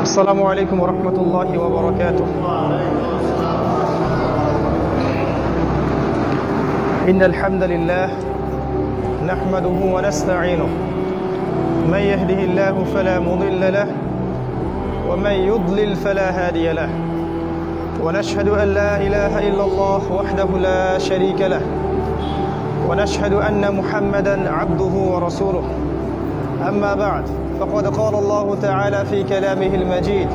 السلام عليكم ورحمة الله وبركاته. إن الحمد لله نحمده ونستعينه، من يهده الله فلا مضل له ومن يضلل فلا هادي له، ونشهد أن لا إله إلا الله وحده لا شريك له، ونشهد أن محمدا عبده ورسوله. أما بعد، فقد قال الله تعالى في كلامه المجيد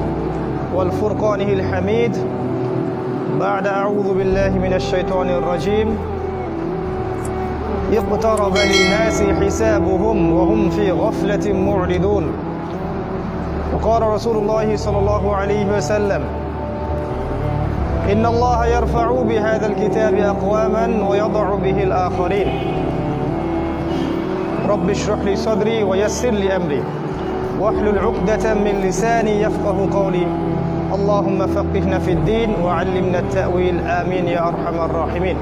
والفرقانه الحميد بعد أعوذ بالله من الشيطان الرجيم: اقترب للناس حسابهم وهم في غفلة معرضون. وقال رسول الله صلى الله عليه وسلم: إن الله يرفع بهذا الكتاب أقواما ويضع به الآخرين. رب اشرح لي صدري ويسر لي أمري واحلل عقدة من لساني يفقه قولي. اللهم فقهنا في الدين وعلمنا التأويل. آمين يا أرحم الراحمين.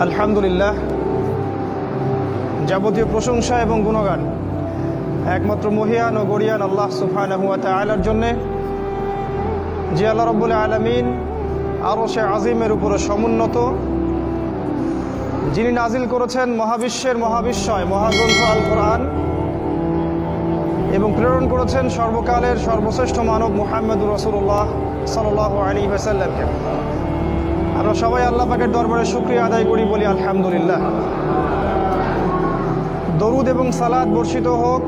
আলহামদুলিল্লাহ, যাবতীয় প্রশংসা এবং গুণগান একমাত্র মহিয়ান ও গরিয়ান আল্লাহ সুবহানাহু ওয়া তাআলার জন্যে, যে আল্লাহ রাব্বুল আলামিন আরশে আজিমের উপরে সমুন্নত, যিনি নাজিল করেছেন মহাবিশ্বের মহাবিশ্বয় মহাগ্রন্থ আল কোরআন এবং প্রেরণ করেছেন সর্বকালের সর্বশ্রেষ্ঠ মানব মুহাম্মদুর রাসূলুল্লাহ সাল্লাল্লাহু আলাইহি ওয়াসাল্লামকে। আমরা সবাই আল্লাহ পাকের দরবারে শুকরিয়া আদায় করি, বলি আলহামদুলিল্লাহ। দরুদ এবং সালাত বর্ষিত হোক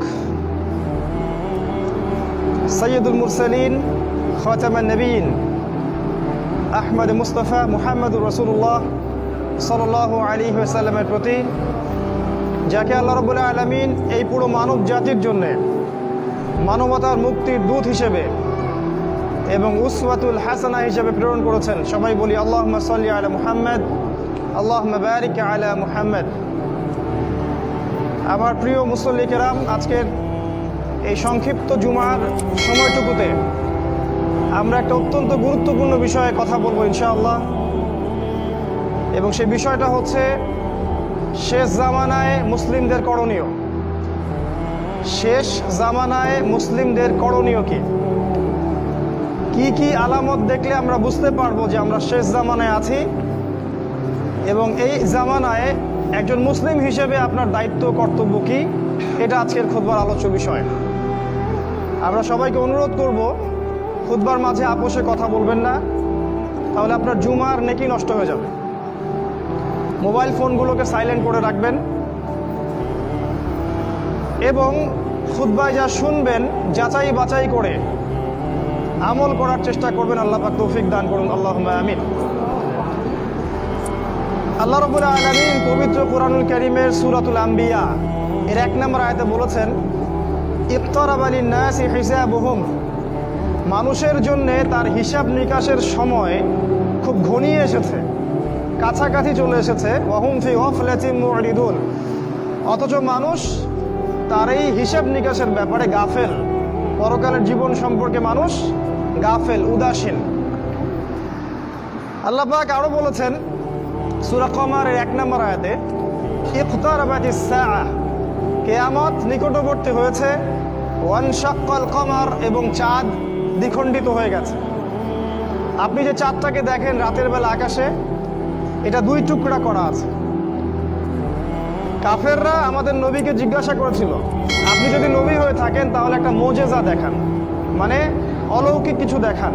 সৈয়দুল মুরসালিন খাতামান নবীন আহমদ মুস্তাফা মুহাম্মদুর রাসূলুল্লাহ সাল্লাল্লাহু আলাইহি ওয়াসাল্লামের প্রতি, যাকে আল্লাহ রাব্বুল আলামিন এই পুরো মানব জাতির জন্য মানবতার মুক্তির দূত হিসেবে এবং উসওয়াতুল হাসানা হিসেবে প্রেরণ করেছেন। সবাই বলি আল্লাহুম্মা সাল্লি আলা মুহাম্মদ, আল্লাহুম্মা বারিক আলা মুহাম্মদ। আমার প্রিয় মুসল্লি কেরাম, আজকের এই সংক্ষিপ্ত জুমার সময়টুকুতে আমরা একটা অত্যন্ত গুরুত্বপূর্ণ বিষয়ে কথা বলবো ইনশাআল্লাহ, এবং সেই বিষয়টা হচ্ছে শেষ জামানায় মুসলিমদের করণীয়। শেষ জামানায় মুসলিমদের করণীয় কি কি আলামত দেখলে আমরা বুঝতে পারবো যে আমরা শেষ জামানায় আছি, এবং এই জামানায় একজন মুসলিম হিসেবে আপনার দায়িত্ব কর্তব্য কি, এটা আজকের খুতবার আলোচ্য বিষয়। আমরা সবাইকে অনুরোধ করব, খুতবার মাঝে আপোষে কথা বলবেন না, তাহলে আপনার জুমার নেকি নষ্ট হয়ে যাবে। মোবাইল ফোনগুলোকে সাইলেন্ট করে রাখবেন এবং খুতবায় যা শুনবেন যাচাই বাছাই করে আমল করার চেষ্টা করবেন। আল্লাহ পাক তৌফিক দান করুন, আল্লাহুম্মা আমিন। আল্লাহ রাব্বুল আলামিন পবিত্র কুরআনুল কারীমের সূরাতুল আম্বিয়া এর 1 নম্বর আয়াতে বলেছেন, ইকতারাবা লিন-নাসি হিসাবুহুম। মানুষের জন্য তার হিসাব নিকাশের সময় খুব ঘনিয়ে এসেছে, কাছাকাছি চলে এসেছে। ওয়াহুম ফি গাফলাতিন মুরিদুন। অথচ মানুষ তার এই হিসাব নিকাশের ব্যাপারে গাফেল। পরকালের জীবন সম্পর্কে মানুষ গাফেল, উদাসীন। আল্লাহ পাক আরো বলেছেন সূরা কমারের 1 নম্বর আয়াতে, ইকতারাবাতিস সাআহ। কিয়ামত নিকটবর্তী হয়েছে। ওয়ানশাক্কাল কমার, এবং চাঁদ দ্বিখণ্ডিত হয়ে গেছে। আপনি যে চাঁদটাকে দেখেন রাতের বেলা আকাশে, এটা 2 টুকরা করা আছে। কাফেররা আমাদের নবীকে জিজ্ঞাসা করেছিল, আপনি যদি নবী হয়ে থাকেন তাহলে একটা মুজিজা দেখান, মানে অলৌকিক কিছু দেখান।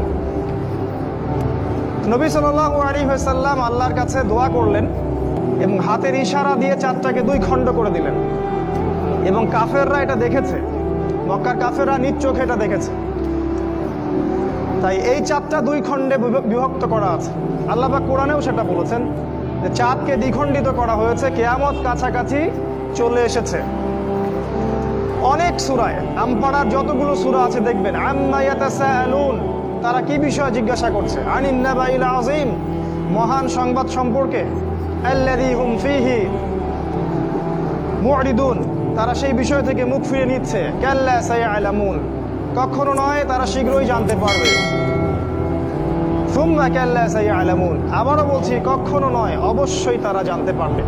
নবী সাল্লাল্লাহু আলাইহি ওয়াসাল্লাম আল্লাহর কাছে দোয়া করলেন এবং হাতের ইশারা দিয়ে চাঁদটাকে 2 খণ্ড করে দিলেন, এবং কাফেররা এটা দেখেছে। মক্কার কাফেররা নিজ চোখে এটা দেখেছে। তাই এই চাঁদটা 2 খণ্ডে বিভক্ত করা আছে। আল্লাহ পাক কোরআনেও সেটা বলেছেন যে চাঁদকে দ্বিখণ্ডিত করা হয়েছে, কিয়ামত কাছাকাছি চলে এসেছে। অনেক সূরায়, আমপাড়ার যতগুলো সূরা আছে দেখবেন, আম্মা ইয়াতাসাআলুন, তারা কি বিষয়ে জিজ্ঞাসা করছে, আনিন নাবাইল আযীম, মহান সংবাদ সম্পর্কে, আল্লাযী হুম ফীহি মুরিদুন, তারা সেই বিষয় থেকে মুখ ফিরে নিচ্ছে। কাল্লা সায়ালামুন, কখনো নয়, তারা শীঘ্রই জানতে পারবে। সুম্মা কাল্লা সায়ালামুন, আবারও বলছি কখনো নয়, অবশ্যই তারা জানতে পারবে।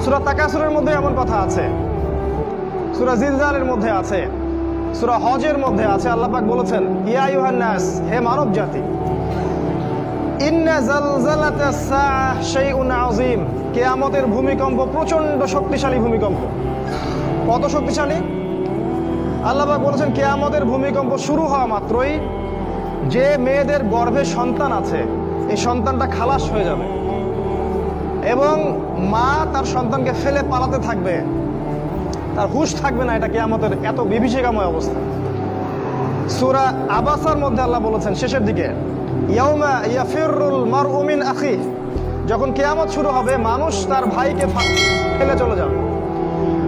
সূরা তাকাসুরের মধ্যে এমন কথা আছে। সূরা জিলজালের মধ্যে আছে, সূরা হজের মধ্যে আছে। আল্লাহ পাক বলেছেন, ইয়া আইয়ুহান নাস, হে মানব জাতি, ইন্না জালজালাতাস সাআহ শাইউন আযীম, কিয়ামতের ভূমিকম্প প্রচন্ড শক্তিশালী ভূমিকম্প। কত শক্তিশালী? আল্লাহ পাক বলেছেন কিয়ামতের ভূমিকম্প শুরু হওয়া মাত্রই যে মেয়েদের গর্ভে সন্তান আছে, এই সন্তানটা খালাস হয়ে যাবে এবং মা তার সন্তানকে ফেলে পালাতে থাকবে, তার হুঁশ থাকবে না। এটা কিয়ামতের এত বিভীষিকাময় অবস্থা। সূরা আবাসার মধ্যে আল্লাহ বলেছেন শেষের দিকে, ইয়াউমা ইয়াফিরুল মারউ মিন আখিহি, যখন কিয়ামত শুরু হবে মানুষ তার ভাইকে ফেলে চলে যাবে,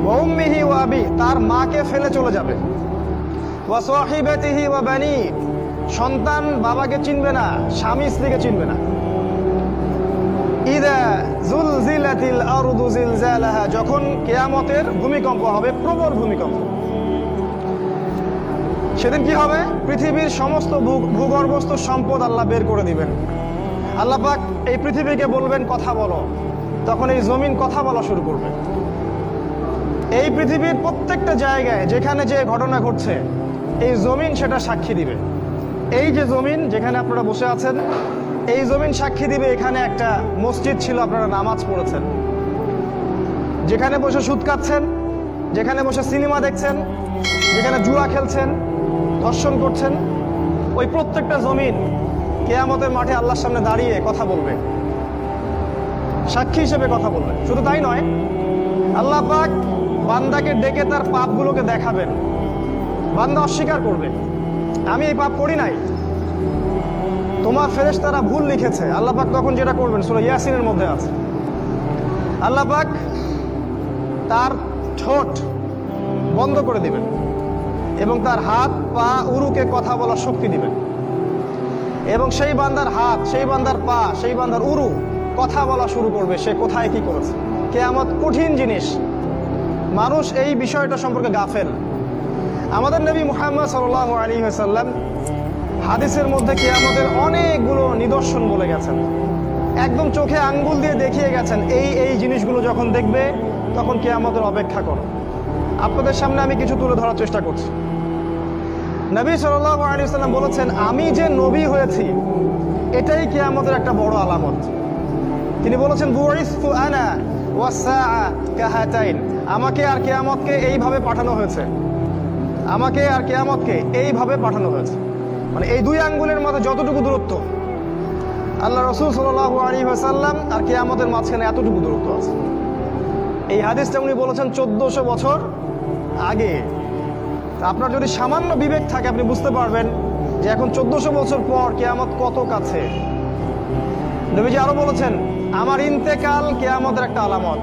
ওয়া উম্মিহি ওয়া আবি, তার মাকে ফেলে চলে যাবে, ওয়া সাহিবাতিহি ওয়া বানি, সন্তান বাবাকে চিনবে না, স্বামী স্ত্রীকে চিনবে না। ইদা জুলজিলাতিল আরদু জিলজালাহা, যখন কিয়ামতের ভূমিকম্প হবে, প্রবল ভূমিকম্প, সেদিন কি হবে? পৃথিবীর সমস্ত ভূগর্ভস্থ সম্পদ আল্লাহ বের করে দিবেন। আল্লাহ পাক এই পৃথিবীকে বলবেন কথা বলো, তখন এই জমিন কথা বলা শুরু করবে। এই পৃথিবীর প্রত্যেকটা জায়গায় যেখানে যে ঘটনা ঘটছে, এই জমিন সেটা সাক্ষী দিবে। এই যে জমিন যেখানে আপনারা বসে আছেন, এই জমিন সাক্ষী দিবে এখানে একটা মসজিদ ছিল, আপনারা নামাজ পড়েছেন। যেখানে বসে সুদ খাচ্ছেন, যেখানে বসে সিনেমা দেখছেন, যেখানে জুয়া খেলছেন, ধর্ষণ করছেন, ওই প্রত্যেকটা জমিন কিয়ামতের মাঠে আল্লাহর সামনে দাঁড়িয়ে কথা বলবে, সাক্ষী হিসেবে কথা বলবে। শুধু তাই নয়, আল্লাহ পাক বান্দাকে ডেকে তার পাপগুলোকে দেখাবেন। বান্দা অস্বীকার করবে, আমি এই পাপ করি নাই, তোমার ফেরেশতারা ভুল লিখেছে। আল্লাহ পাক তখন যেটা করবেন সূরা ইয়াসিনের মধ্যে আছে, আল্লাহ পাক তার ঠোঁট বন্ধ করে দিবেন এবং তার হাত পা উরুকে কথা বলার শক্তি দিবেন, এবং সেই বান্দার হাত, সেই বান্দার পা, সেই বান্দার উরু কথা বলা শুরু করবে, সে কোথায় কি করেছে। কিয়ামত কঠিন জিনিস, মানুষ এই বিষয়টা সম্পর্কে গাফেল। আমাদের নবী মুহাম্মদ সাল্লাল্লাহু আলাইহি ওয়াসাল্লাম হাদিসের মধ্যে কিয়ামতের অনেকগুলো নিদর্শন বলে গেছেন, একদম চোখে আঙ্গুল দিয়ে দেখিয়ে গেছেন, এই জিনিসগুলো যখন দেখবে তখন কিয়ামতের অপেক্ষা করো। আপনাদের সামনে আমি কিছু তুলে ধরার চেষ্টা করছি। নবী সাল্লাল্লাহু আলাইহি ওয়াসাল্লাম বলেছেন, আমি যে নবী হয়েছি এটাই কিয়ামতের একটা বড় আলামত। তিনি বলেছেন, বুইসতু আনা ওয়াস সাআ কাহাতাইন, আমাকে আর কিয়ামতকে এইভাবে পাঠানো হয়েছে, আমাকে আর কিয়ামতকে এইভাবে পাঠানো হয়েছে। মানে এই দুই আঙ্গুলের মধ্যে যতটুকু দূরত্ব, আল্লাহ রাসূল সাল্লাল্লাহু আলাইহি ওয়াসাল্লাম আর কিয়ামতের মাঝখানে এতটুকু দূরত্ব আছে। এই হাদিসটা উনি বলেছেন 1400 বছর আগে। আপনার যদি সামান্য বিবেক থাকে আপনি বুঝতে পারবেন যে এখন 1400 বছর পর কিয়ামত কত কাছে। নবীজি আরো বলেছেন, আমার ইন্তেকাল কিয়ামতের একটা আলামত।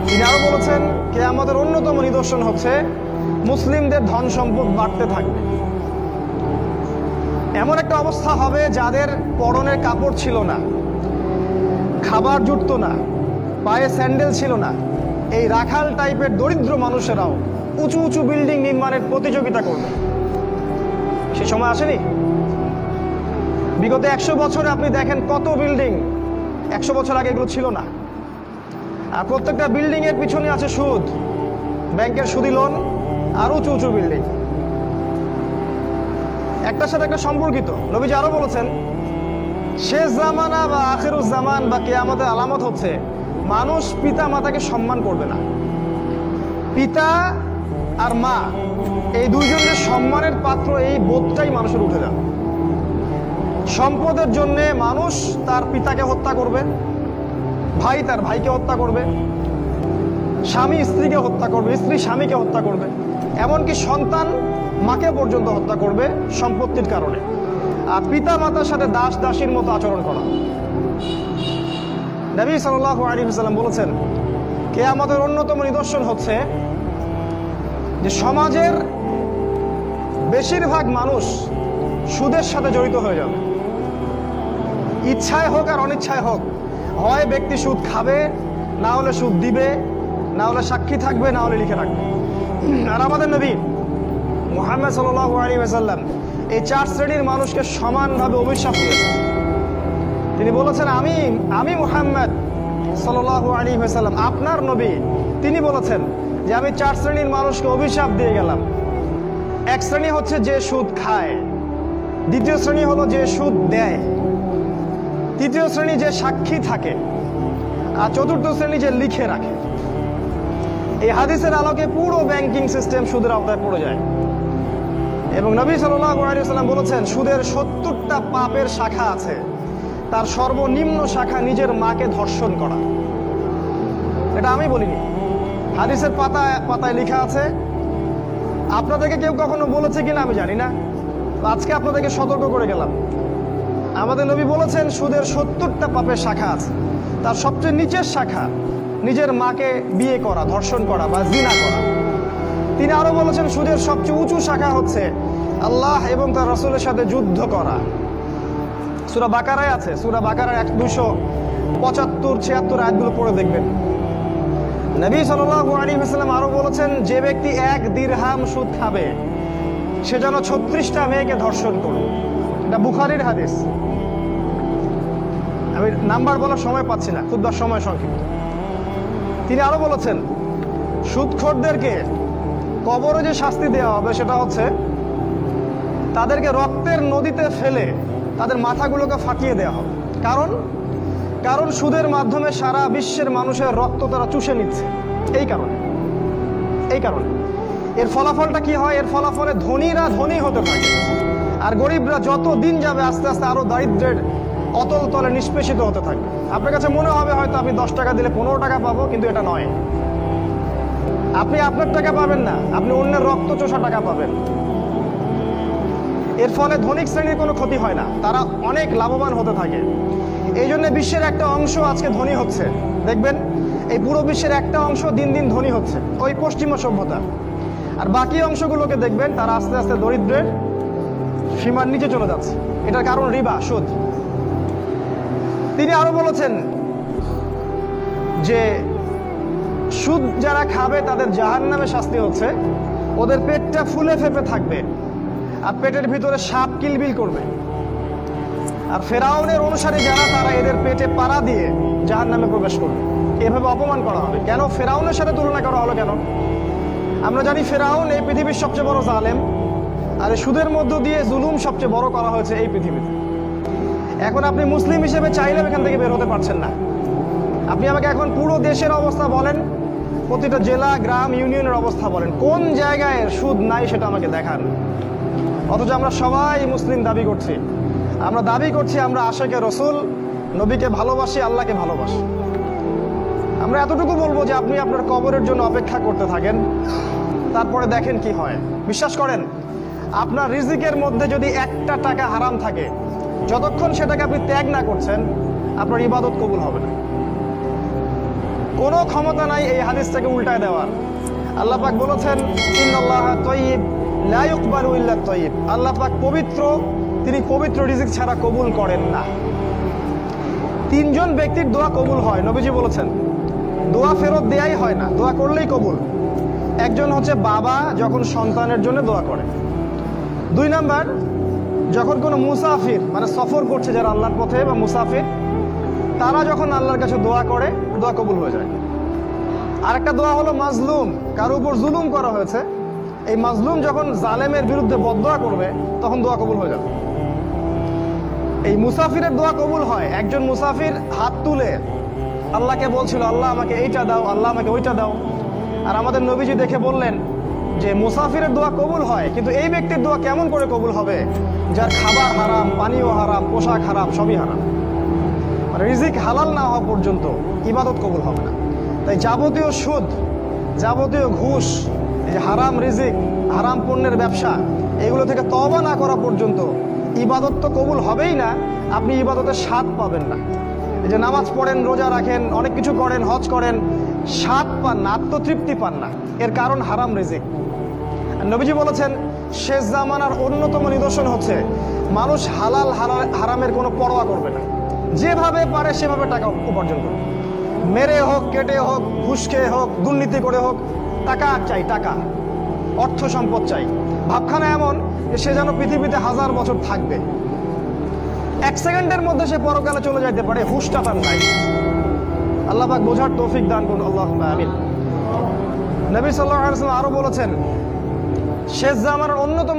তিনি আরো বলেছেন, কিয়ামতের অন্যতম নিদর্শন হচ্ছে মুসলিমদের ধন সম্পদ বাড়তে থাকবে। এমন একটা অবস্থা হবে যাদের পরনের কাপড় ছিল না, খাবার জুটতো না, পায়ে স্যান্ডেল ছিল না, এই রাখাল টাইপের দরিদ্র মানুষেরাও উঁচু উঁচু বিল্ডিং নির্মাণের প্রতিযোগিতা করবে। সে সময় আসেনি? বিগত 100 বছরে আপনি দেখেন কত বিল্ডিং, 100 বছর আগে এগুলো ছিল না। আর প্রত্যেকটা বিল্ডিং এর পিছনে আছে সুদ, ব্যাংকের সুদি লোন, আর উঁচু উঁচু বিল্ডিং, একটার সাথে একটা সম্পর্কিত। নবীজি আরো বলেছেন, শেষ জামানা বা আখিরুজ জামান বা কিয়ামতের আলামত হচ্ছে মানুষ পিতা মাতাকে সম্মান করবে না। পিতা আর মা এই দুইজনের সম্মানের পাত্র, এই বোধটাই মানুষের উঠে যাবে। সম্পদের জন্য মানুষ তার পিতাকে হত্যা করবে, ভাই তার ভাইকে হত্যা করবে, স্বামী স্ত্রীকে হত্যা করবে, স্ত্রী স্বামীকে হত্যা করবে, এমনকি সন্তান মাকে পর্যন্ত হত্যা করবে সম্পত্তির কারণে। আর পিতা মাতার সাথে দাস দাসীর মতো আচরণ করা। নবী সাল্লাল্লাহু আলাইহি ওয়াসাল্লাম বলেছেন, কিয়ামতের অন্যতম নিদর্শন হচ্ছে যে সমাজের বেশিরভাগ মানুষ সুদের সাথে জড়িত হয়ে যাবে। ইচ্ছায় হোক আর অনিচ্ছায় হোক, হয় ব্যক্তি সুদ খাবে, না হলে সুদ দিবে, না হলে সাক্ষী থাকবে, না হলে লিখে রাখবে। আর আমাদের নবী মুহাম্মদ সাল্লাল্লাহু আলাইহি ওয়াসাল্লাম এই 4 শ্রেণীর মানুষকে সমানভাবে অভিশাপ দিয়েছেন। তিনি বলেছেন, আমি মুহাম্মদ সাল্লাল্লাহু আলাইহি ওয়াসাল্লাম আপনার নবী, তিনি বলেছেন, যে আমি 4 শ্রেণীর মানুষকে অভিশাপ দিয়ে গেলাম। এক শ্রেণী হচ্ছে যে সুদ খায়, দ্বিতীয় শ্রেণী হলো যে সুদ দেয়, তৃতীয় শ্রেণী যে সাক্ষী থাকে, আর চতুর্থ শ্রেণী যে লিখে রাখে। এই হাদিসের আলোকে পুরো ব্যাংকিং সিস্টেম সুদের আওতায় পড়ে যায়। এবং নবী সাল্লাল্লাহু আলাইহি ওয়াসাল্লাম বলেছেন, সুদের 70টা পাপের শাখা আছে, তার সর্বনিম্ন শাখা নিজের মাকে ধর্ষণ করা। এটা আমি বলিনি, হাদিসের পাতায় পাতায় লেখা আছে। আপনাদেরকে কেউ কখনো বলেছে কিনা আমি জানি না, আজকে আপনাদেরকে সতর্ক করে গেলাম। আমাদের নবী বলেছেন সুদের 70টা পাপের শাখা আছে, তার সবচেয়ে নিচের শাখা নিজের মাকে বিয়ে করা, ধর্ষণ করা বা জিনা করা। তিনি আরো বলেছেন সুদের সবচেয়ে উঁচু শাখা হচ্ছে আল্লাহ এবং তার রাসূলের সাথে যুদ্ধ করা। সূরা বাকারায় আছে, সূরা বাকারার 275-76 আয়াতগুলো পড়ে দেখবেন। নবী সাল্লাল্লাহু আলাইহি ওয়াসাল্লাম আরো বলেছেন, যে ব্যক্তি 1 দিরহাম সুদ খাবে সে যেন 36টা মেয়েকে ধর্ষণ করবে। এটা বুখারীর হাদিস। আমি নাম্বার বলার সময় পাচ্ছি না, খুতবার সময় সংক্ষিপ্ত। তিনি আরো বলেছেন, সুদখোরদেরকে কবরে যে শাস্তি দেওয়া হবে সেটা হচ্ছে তাদেরকে রক্তের নদীতে ফেলে তাদের মাথাগুলোকে ফাটিয়ে দেওয়া হবে। কারণ সুদের মাধ্যমে সারা বিশ্বের মানুষের রক্ত তারা চুষে নিচ্ছে। এই কারণে এর ফলাফলটা কি হয়? এর ফলাফলে ধনীরা ধনী হতে থাকে, আর গরিবরা যত দিন যাবে আস্তে আস্তে আরো দারিদ্র্যের অতল তলে নিষ্পেষিত হতে থাকে। আপনার কাছে মনে হবে হয়তো আমি 10 টাকা দিলে 15 টাকা পাবো, কিন্তু এটা নয়। আপনি আপনার টাকা পাবেন না, আপনি অন্যের রক্ত চোষা টাকা পাবেন। এর ফলে ধনিক শ্রেণীর কোনো ক্ষতি হয় না, তারা অনেক লাভবান হতে থাকে। এই জন্য বিশ্বের একটা অংশ আজকে ধনী হচ্ছে। দেখবেন এই পুরো বিশ্বের একটা অংশ দিন দিন ধনী হচ্ছে, ওই পশ্চিমা সভ্যতা। আর বাকি অংশগুলোকে দেখবেন তারা আস্তে আস্তে দরিদ্রের সীমার নিচে চলে যাচ্ছে। এটার কারণ রিবা, সুদ। তিনি আরো বলেছেন যে সুদ যারা খাবে তাদের জাহান্নামে শাস্তি হচ্ছে, ওদের পেটটা ফুলে ফেপে থাকবে আর পেটের ভিতরে সাপ কিলবিল করবে। আর ফেরাউনের অনুসারী যারা, তারা এদের পেটে পাড়া দিয়ে জাহান্নামে প্রবেশ করবে। এভাবে অপমান করা হবে। কেন ফেরাউনের সাথে তুলনা করা হলো কেন? আমরা জানি ফেরাউন এই পৃথিবীর সবচেয়ে বড় জালেম, আর সুদের মধ্য দিয়ে জুলুম সবচেয়ে বড় করা হয়েছে এই পৃথিবীতে। এখন আপনি মুসলিম হিসেবে চাইলেও এখান থেকে বের হতে পারছেন না। আপনি আমাকে এখন পুরো দেশের অবস্থা বলেন, প্রতিটা জেলা, গ্রাম, ইউনিয়নের অবস্থা বলেন, কোন জায়গায় সুদ নাই সেটা আমাকে দেখান। অথচ আমরা সবাই মুসলিম দাবি করছি। আমরা দাবি করছি আমরা আশিকে রসুল, নবীকে ভালোবাসি, আল্লাহকে ভালোবাসি। আমরা এতটুকু বলবো যে আপনি আপনার কবরের জন্য অপেক্ষা করতে থাকেন, তারপরে দেখেন কি হয়। বিশ্বাস করেন, আপনার রিজিকের মধ্যে যদি 1টা টাকা হারাম থাকে, যতক্ষণ সেটাকে আপনি ত্যাগ না করছেন, আপনার ইবাদত কবুল হবে না। কোনো ক্ষমতা নাই এই হাদিসটাকে উল্টায় দেওয়ার। আল্লাহ পাক বলেছেন, ইন্নাল্লাহা তাইয়্যিব লা ইকবালু ইল্লা তাইয়্যিব। আল্লাহ পাক পবিত্র, তিনি পবিত্র রিজিক ছাড়া কবুল করেন না। 3 জন ব্যক্তির দোয়া কবুল হয়, নবীজি বলেছেন। দোয়া ফেরত দেয়াই হয় না, দোয়া করলেই কবুল। একজন হচ্ছে বাবা যখন সন্তানের জন্য দোয়া করে। 2 নাম্বার, যখন কোনো মুসাফির মানে সফর করছে যারা আল্লাহর পথে বা মুসাফির, তারা যখন আল্লাহর কাছে দোয়া করে, দোয়া কবুল হয়ে যায়। আরেকটা দোয়া হলো মাজলুম, কারো উপর জুলুম করা হয়েছে, এই মাজলুম যখন জালেমের বিরুদ্ধে বদদোয়া করবে তখন দোয়া কবুল হয়ে যাবে। এই মুসাফিরের দোয়া কবুল হয়। একজন মুসাফির হাত তুলে আল্লাহকে বলছিল, আল্লাহ আমাকে এইটা দাও, আল্লাহ আমাকে ওইটা দাও। আর আমাদের নবীজি দেখে বললেন যে মুসাফিরের দোয়া কবুল হয়, কিন্তু এই ব্যক্তির দোয়া কেমন করে কবুল হবে যার খাবার হারাম, পানীয় হারাম, পোশাক হারাম, সবই হারাম। মানে রিজিক হালাল না হওয়া পর্যন্ত ইবাদত কবুল হবে না। তাই যাবতীয় সুদ, যাবতীয় ঘুষ, এই যে হারাম রিজিক, হারাম পণ্যের ব্যবসা, এগুলো থেকে তওবা না করা পর্যন্ত ইবাদত তো কবুল হবেই না, আপনি ইবাদতের স্বাদ পাবেন না। এই যে নামাজ পড়েন, রোজা রাখেন, অনেক কিছু করেন, হজ করেন, স্বাদ পান না, আত্মতৃপ্তি পান না। এর কারণ হারাম রিজিক। আর নবীজি বলেছেন, শেষ জামানার অন্যতম নিদর্শন হচ্ছে মানুষ হালাল হারামের কোনো পরোয়া করবে না, যেভাবে পারে সেভাবে টাকা উপার্জন করবে। মেরে হোক, কেটে হোক, ঘুষ খেয়ে হোক, দুর্নীতি করে হোক, টাকা চাই, টাকা, অর্থ সম্পদ চাই। ভাবখানা এমন যে সে যেন পৃথিবীতে 1000 বছর থাকবে, 1 সেকেন্ডের মধ্যে সে পরকালে চলে যাইতে পারে, হুশটা তার নাই। আল্লাহ পাক বোঝার তৌফিক দান করুন, আল্লাহুম্মা আমিন। নবী সাল্লাল্লাহু আলাইহি ওয়াসাল্লাম আরো বলেছেন, শেষ জামানার অন্যতম